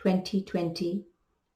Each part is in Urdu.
2020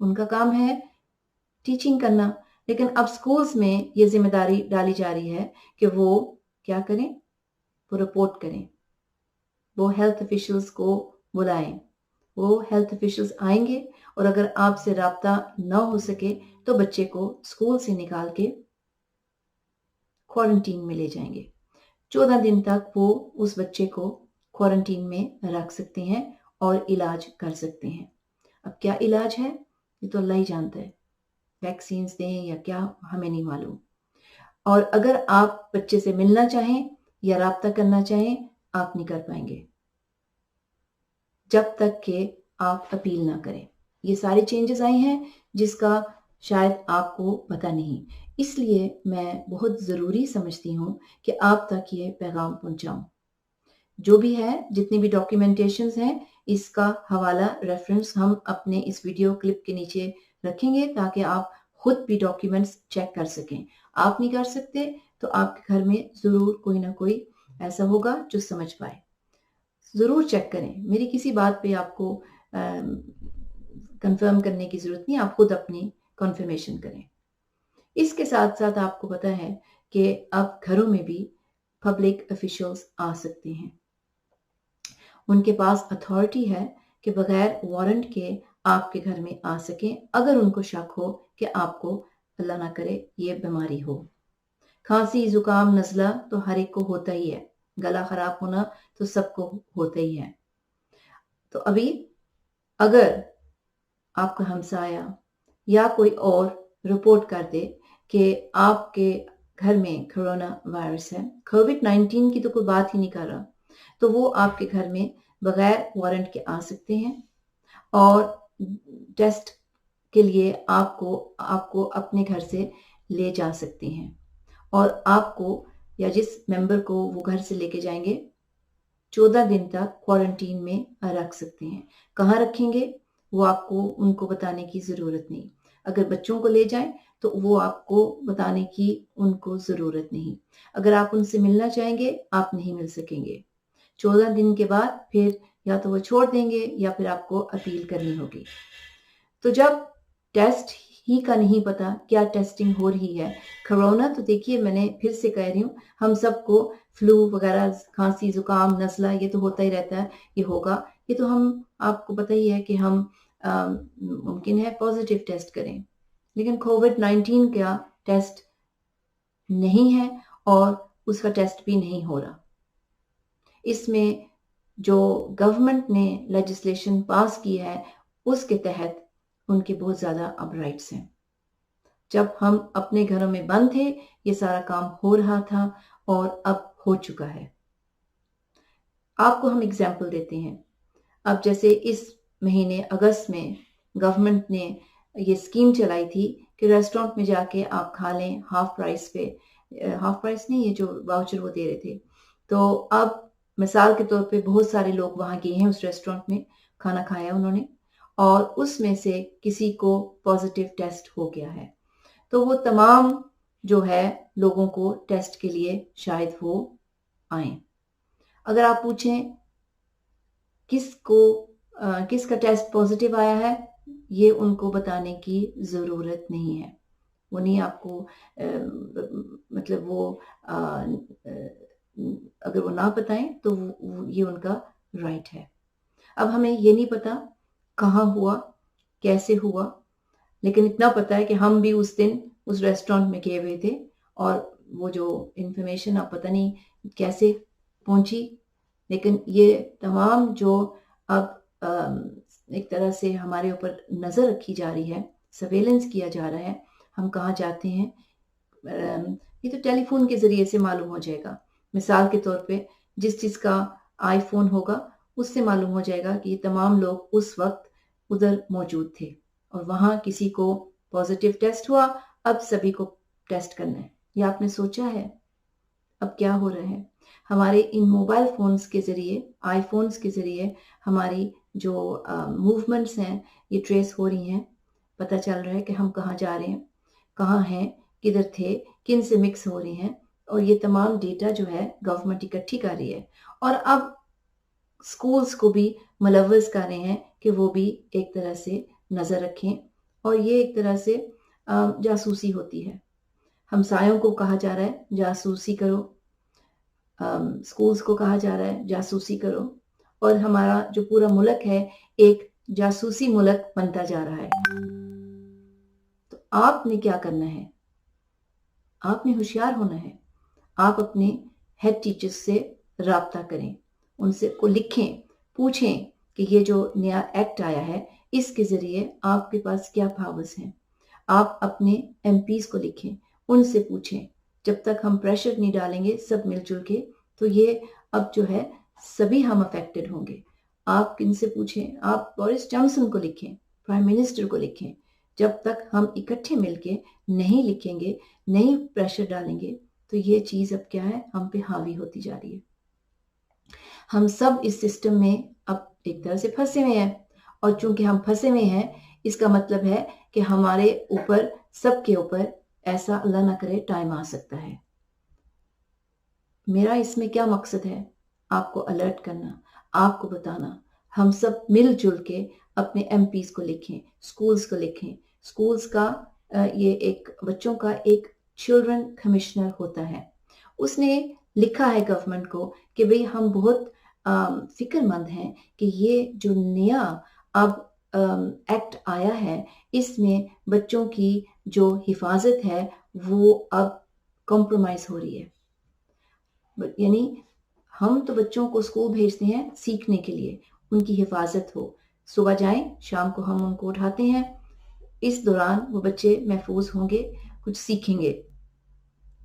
ان کا کام ہے ٹیچنگ کرنا، لیکن اب سکولز میں یہ ذمہ داری ڈالی جا رہی ہے کہ وہ کیا کریں، وہ رپورٹ کریں، وہ ہیلتھ افیشلز کو بلائیں، وہ ہیلتھ افیشلز آئیں گے اور اگر آپ سے رابطہ نہ ہو سکے تو بچے کو اسکول سے نکال کے کوارنٹین میں لے جائیں گے۔ 14 دن تک وہ اس بچے کو کوارنٹین میں رکھ سکتے ہیں اور علاج کر سکتے ہیں۔ اب کیا علاج ہے یہ تو اللہ ہی جانتا ہے، ویکسینز دیں یا کیا ہمیں نہیں معلوم۔ اور اگر آپ بچے سے ملنا چاہیں یا رابطہ کرنا چاہیں آپ نہیں کر پائیں گے جب تک کہ آپ اپیل نہ کریں۔ یہ ساری چینجز آئی ہیں جس کا شاید آپ کو پتہ نہیں، اس لیے میں بہت ضروری سمجھتی ہوں کہ آپ تک یہ پیغام پہنچاؤں۔ جو بھی ہے، جتنی بھی ڈاکیومنٹیشنز ہیں، اس کا حوالہ ریفرنس ہم اپنے اس ویڈیو کلپ کے نیچے رکھیں گے تاکہ آپ خود بھی ڈاکیومنٹس چیک کر سکیں۔ آپ نہیں کر سکتے تو آپ کے گھر میں ضرور کوئی نہ کوئی ایسا ہوگا جو سمجھ پائے۔ ضرور چیک کریں، میری کسی بات پہ آپ کو کنفرم کرنے کی ضرورت نہیں، آپ خود اپنی کنفرمیشن کریں۔ اس کے ساتھ ساتھ آپ کو پتہ ہے کہ اب گھروں میں بھی پبلک افیشلز آ سکتے ہیں، ان کے پاس اتھارٹی ہے کہ بغیر وارنٹ کے آپ کے گھر میں آ سکیں اگر ان کو شک ہو کہ آپ کو اللہ نہ کرے یہ بیماری ہو۔ کھانسی، زکام، نزلہ تو ہر ایک کو ہوتا ہی ہے، گلا خراب ہونا تو سب کو ہوتا ہی ہے۔ تو ابھی اگر آپ کا ہمسایہ یا کوئی اور رپورٹ کر دے کہ آپ کے گھر میں کرونا وائرس ہے، کووڈ-19 کی تو کوئی بات ہی نہیں کر رہا، تو وہ آپ کے گھر میں بغیر وارنٹ کے آ سکتے ہیں اور ٹیسٹ کے لیے آپ کو اپنے گھر سے لے جا سکتے ہیں اور آپ کو یا جس ممبر کو وہ گھر سے لے کے جائیں گے 14 دن تک کوارنٹین میں رکھ سکتے ہیں۔ کہاں رکھیں گے وہ آپ کو ان کو بتانے کی ضرورت نہیں۔ اگر بچوں کو لے جائیں تو وہ آپ کو بتانے کی ان کو ضرورت نہیں۔ اگر آپ ان سے ملنا چاہیں گے آپ نہیں مل سکیں گے۔ 14 دن کے بعد پھر یا تو وہ چھوڑ دیں گے یا پھر آپ کو اپیل کرنی ہوگی۔ تو جب ٹیسٹ ہی کا نہیں پتا کیا ٹیسٹنگ ہو رہی ہے، کرونا تو دیکھیے میں نے پھر سے کہہ رہی ہوں، ہم سب کو فلو وغیرہ، کھانسی، زکام، نزلہ یہ تو ہوتا ہی رہتا ہے، یہ ہوگا، یہ تو آپ کو پتہ ہی ہے کہ ہم ممکن ہے پازیٹیو ٹیسٹ کریں، لیکن کووڈ-19 کا ٹیسٹ نہیں ہے اور اس کا ٹیسٹ بھی نہیں ہو رہا۔ اس میں جو گورنمنٹ نے لیجسلیشن پاس کی ہے اس کے تحت ان کے بہت زیادہ اب رائٹس ہیں۔ جب ہم اپنے گھروں میں بند تھے یہ سارا کام ہو رہا تھا اور اب ہو چکا ہے۔ آپ کو ہم اگزامپل دیتے ہیں، اب جیسے اس مہینے اگست میں گورنمنٹ نے یہ اسکیم چلائی تھی کہ ریسٹورنٹ میں جا کے آپ کھا لیں ہاف پرائس پہ، ہاف پرائس نہیں، یہ جو واؤچر وہ دے رہے تھے، تو اب مثال کے طور پہ بہت سارے لوگ وہاں گئے ہیں اس ریسٹورنٹ میں، کھانا کھایا انہوں نے اور اس میں سے کسی کو پازیٹیو ٹیسٹ ہو گیا ہے، تو وہ تمام جو ہے لوگوں کو ٹیسٹ کے لیے شاید وہ آئیں۔ اگر آپ پوچھیں کس کا ٹیسٹ پازیٹیو آیا ہے، یہ ان کو بتانے کی ضرورت نہیں ہے، وہ نہیں آپ کو مطلب وہ اگر وہ نہ بتائیں تو یہ ان کا رائٹ ہے۔ اب ہمیں یہ نہیں پتا کہاں ہوا، کیسے ہوا، لیکن اتنا پتا ہے کہ ہم بھی اس دن اس ریسٹورنٹ میں گئے ہوئے تھے اور وہ جو انفارمیشن آپ پتہ نہیں کیسے پہنچی، لیکن یہ تمام جو اب ایک طرح سے ہمارے اوپر نظر رکھی جا رہی ہے، سرویلنس کیا جا رہا ہے، ہم کہاں جاتے ہیں، یہ تو ٹیلی فون کے ذریعے سے معلوم ہو جائے گا۔ مثال کے طور پہ جس کا آئی فون ہوگا اس سے معلوم ہو جائے گا کہ یہ تمام لوگ اس وقت ادھر موجود تھے اور وہاں کسی کو پازیٹیو ٹیسٹ ہوا، اب سبھی کو ٹیسٹ کرنا ہے۔ یہ آپ نے سوچا ہے اب کیا ہو رہا ہے؟ ہمارے ان موبائل فونز کے ذریعے، آئی فونز کے ذریعے ہماری جو موومنٹس ہیں یہ ٹریس ہو رہی ہیں، پتہ چل رہا ہے کہ ہم کہاں جا رہے ہیں، کہاں ہیں، کدھر تھے، کن سے مکس ہو رہے ہیں، اور یہ تمام ڈیٹا جو ہے گورنمنٹ اکٹھی کر رہی ہے اور اب سکولز کو بھی ملوث کر رہے ہیں کہ وہ بھی ایک طرح سے نظر رکھیں اور یہ ایک طرح سے جاسوسی ہوتی ہے. ہمسایوں کو کہا جا رہا ہے جاسوسی کرو، سکولز کو کہا جا رہا ہے جاسوسی کرو، اور ہمارا جو پورا ملک ہے ایک جاسوسی ملک بنتا جا رہا ہے. تو آپ نے کیا کرنا ہے؟ آپ نے ہوشیار ہونا ہے. آپ اپنے ہیڈ ٹیچرز سے رابطہ کریں، ان سے کو لکھیں، پوچھیں کہ یہ جو نیا ایکٹ آیا ہے اس کے ذریعے آپ کے پاس کیا پاورز ہیں. آپ اپنے ایم پیز کو لکھیں، ان سے پوچھیں. جب تک ہم پریشر نہیں ڈالیں گے سب مل جل کے تو یہ اب جو ہے سبھی ہم افیکٹڈ ہوں گے. آپ کن سے پوچھیں؟ آپ بورس جانسن کو لکھیں، پرائم منسٹر کو لکھیں. جب تک ہم اکٹھے مل کے نہیں لکھیں گے، نہیں پریشر ڈالیں گے تو یہ چیز اب کیا ہے ہم پہ حاوی ہوتی جا رہی ہے. ہم سب اس سسٹم میں اب ایک طرح سے پھنسے ہوئے ہیں، اور چونکہ ہم پھنسے ہوئے ہیں اس کا مطلب ہے کہ ہمارے اوپر، سب کے اوپر ایسا اللہ نہ کرے ٹائم آ سکتا ہے. میرا اس میں کیا مقصد ہے؟ آپ کو الرٹ کرنا، آپ کو بتانا. ہم سب مل جل کے اپنے ایم پیز کو لکھیں، سکولز کو لکھیں. سکولز کا یہ ایک بچوں کا ایک چلڈرن کمشنر ہوتا ہے، اس نے لکھا ہے گورنمنٹ کو کہ بھئی ہم بہت فکر مند ہیں کہ یہ جو نیا اب ایکٹ آیا ہے اس میں بچوں کی جو حفاظت ہے وہ اب کمپرومائز ہو رہی ہے. یعنی ہم تو بچوں کو اسکول بھیجتے ہیں سیکھنے کے لیے، ان کی حفاظت ہو. صبح جائیں، شام کو ہم ان کو اٹھاتے ہیں، اس دوران وہ بچے محفوظ ہوں گے، کچھ سیکھیں گے.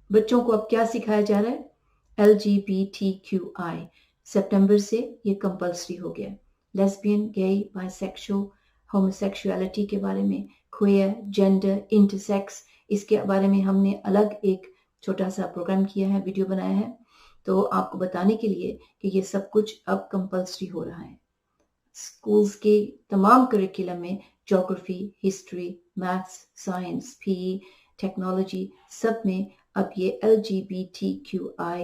بچوں کو اب کیا سکھایا جا رہا ہے؟ LGBTQI سپٹمبر سے یہ کمپلسری ہو گیا. لیسبین، گے، بائی سیکشل، ہوموسیکشولیٹی کے بارے میں، کوئر، جینڈر، انٹرسیکس، اس کے بارے میں ہم نے الگ ایک چھوٹا سا پروگرام کیا ہے، ویڈیو بنایا ہے تو آپ کو بتانے کے لیے کہ یہ سب کچھ اب کمپلسری ہو رہا ہے. اسکولز کے تمام کریکولم میں geography, history, maths, science, PE، technology, سب میں اب یہ LGBTQI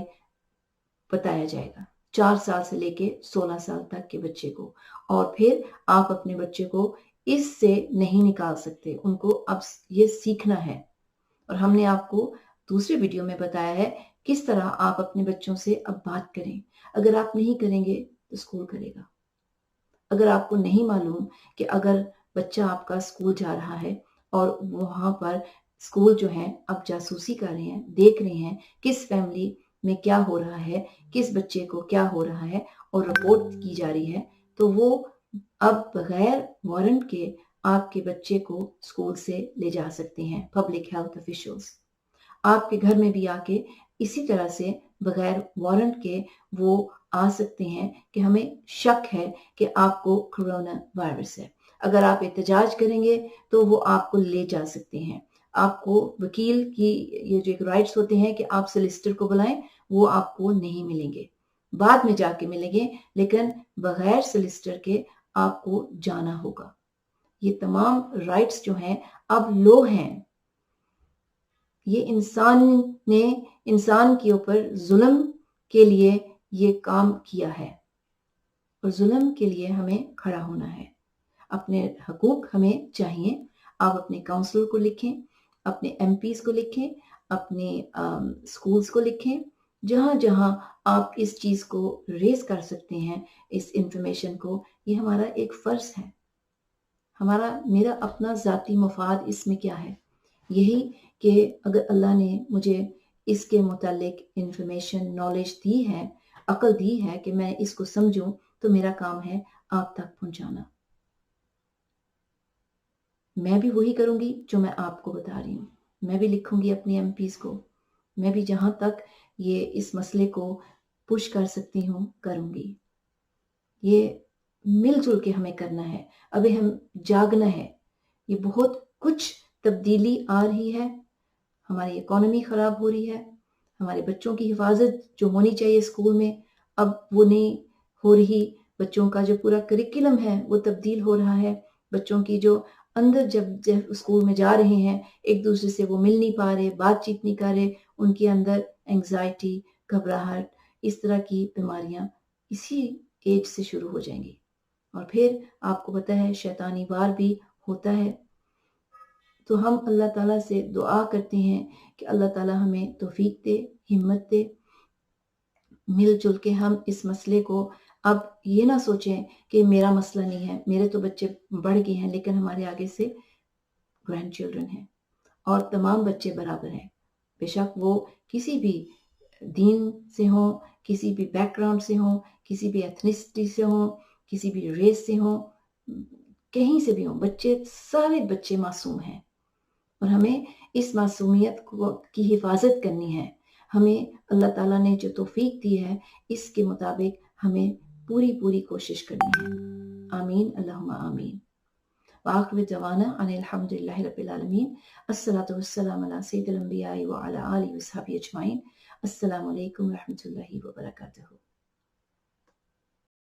بتایا جائے گا، 4 سال سے لے کے 16 سال تک کے بچے کو. اور پھر آپ اپنے بچے کو اس سے نہیں نکال سکتے، ان کو اب یہ سیکھنا ہے. اور ہم نے آپ کو دوسرے ویڈیو میں بتایا ہے کس طرح آپ اپنے بچوں سے اب بات کریں. اگر آپ نہیں کریں گے تو اسکول کرے گا. اگر آپ کو نہیں معلوم کہ اگر بچہ آپ کا اسکول جا رہا ہے اور وہاں پر اسکول جو ہیں اب جاسوسی کر رہے ہیں، دیکھ رہے ہیں کس فیملی میں کیا ہو رہا ہے، کس بچے کو کیا ہو رہا ہے، اور رپورٹ کی جا رہی ہے، تو وہ اب بغیر وارنٹ کے آپ کے بچے کو اسکول سے لے جا سکتے ہیں پبلک ہیلتھ آفیشلز. آپ کے گھر میں بھی آ کے اسی طرح سے بغیر وارنٹ کے وہ آ سکتے ہیں کہ ہمیں شک ہے کہ آپ کو کرونا وائرس ہے. اگر آپ احتجاج کریں گے تو وہ آپ کو لے جا سکتے ہیں. آپ کو وکیل کی یہ جو ایک رائٹس ہوتے ہیں کہ آپ سلیسٹر کو بلائیں، وہ آپ کو نہیں ملیں گے، بعد میں جا کے ملیں گے، لیکن بغیر سلیسٹر کے آپ کو جانا ہوگا. یہ تمام رائٹس جو ہیں اب لو ہیں. یہ انسان نے انسان کے اوپر ظلم کے لیے یہ کام کیا ہے، اور ظلم کے لیے ہمیں کھڑا ہونا ہے. اپنے حقوق ہمیں چاہیے. آپ اپنے کاؤنسلر کو لکھیں، اپنے ایم پیز کو لکھیں، اپنے سکولز کو لکھیں. جہاں جہاں آپ اس چیز کو ریز کر سکتے ہیں، اس انفارمیشن کو، یہ ہمارا ایک فرض ہے. میرا اپنا ذاتی مفاد اس میں کیا ہے؟ یہی کہ اگر اللہ نے مجھے اس کے متعلق انفارمیشن، نالج دی ہے، عقل دی ہے کہ میں اس کو سمجھوں، تو میرا کام ہے آپ تک پہنچانا. میں بھی وہی کروں گی جو میں آپ کو بتا رہی ہوں. میں بھی لکھوں گی اپنی ایم پیز کو. میں بھی جہاں تک یہ اس مسئلے کو پش کر سکتی ہوں کروں گی. یہ مل جل کے ہمیں کرنا ہے. ابھی ہم جاگنا ہے. یہ بہت کچھ تبدیلی آ رہی ہے. ہماری اکانومی خراب ہو رہی ہے. ہمارے بچوں کی حفاظت جو ہونی چاہیے اسکول میں اب وہ نہیں ہو رہی. بچوں کا جو پورا کریکولم ہے وہ تبدیل ہو رہا ہے. بچوں کی جو اندر جب اسکول میں جا رہے ہیں ایک دوسرے سے وہ مل نہیں پا رہے، بات چیت نہیں کر رہے، ان کے اندر انگزائٹی، گھبراہٹ، اس طرح کی بیماریاں اسی ایج سے شروع ہو جائیں گی. اور پھر آپ کو پتہ ہے شیطانی وار بھی ہوتا ہے. تو ہم اللہ تعالیٰ سے دعا کرتے ہیں کہ اللہ تعالیٰ ہمیں توفیق دے، ہمت دے، مل جل کے ہم اس مسئلے کو اب یہ نہ سوچیں کہ میرا مسئلہ نہیں ہے، میرے تو بچے بڑھ گئے ہیں لیکن ہمارے آگے سے گرینڈ چلڈرن ہیں اور تمام بچے برابر ہیں، بے شک وہ کسی بھی دین سے ہوں، کسی بھی بیک گراؤنڈ سے ہوں، کسی بھی ایتھنسٹی سے ہوں، کسی بھی ریس سے ہوں، کہیں سے بھی ہوں، بچے سارے بچے معصوم ہیں اور ہمیں اس معصومیت کی حفاظت کرنی ہے۔ ہمیں اللہ تعالیٰ نے جو توفیق دی ہے اس کے مطابق ہمیں پوری کوشش کرنی ہے۔ آمین، اللہم آمین۔ وآخر دعوانا ان الحمد للہ رب العالمین۔ الصلاۃ والسلام علی سید الانبیاء وعلی آلہ وصحبہ اجمعین۔ السلام علیکم ورحمۃ اللہ وبرکاتہ۔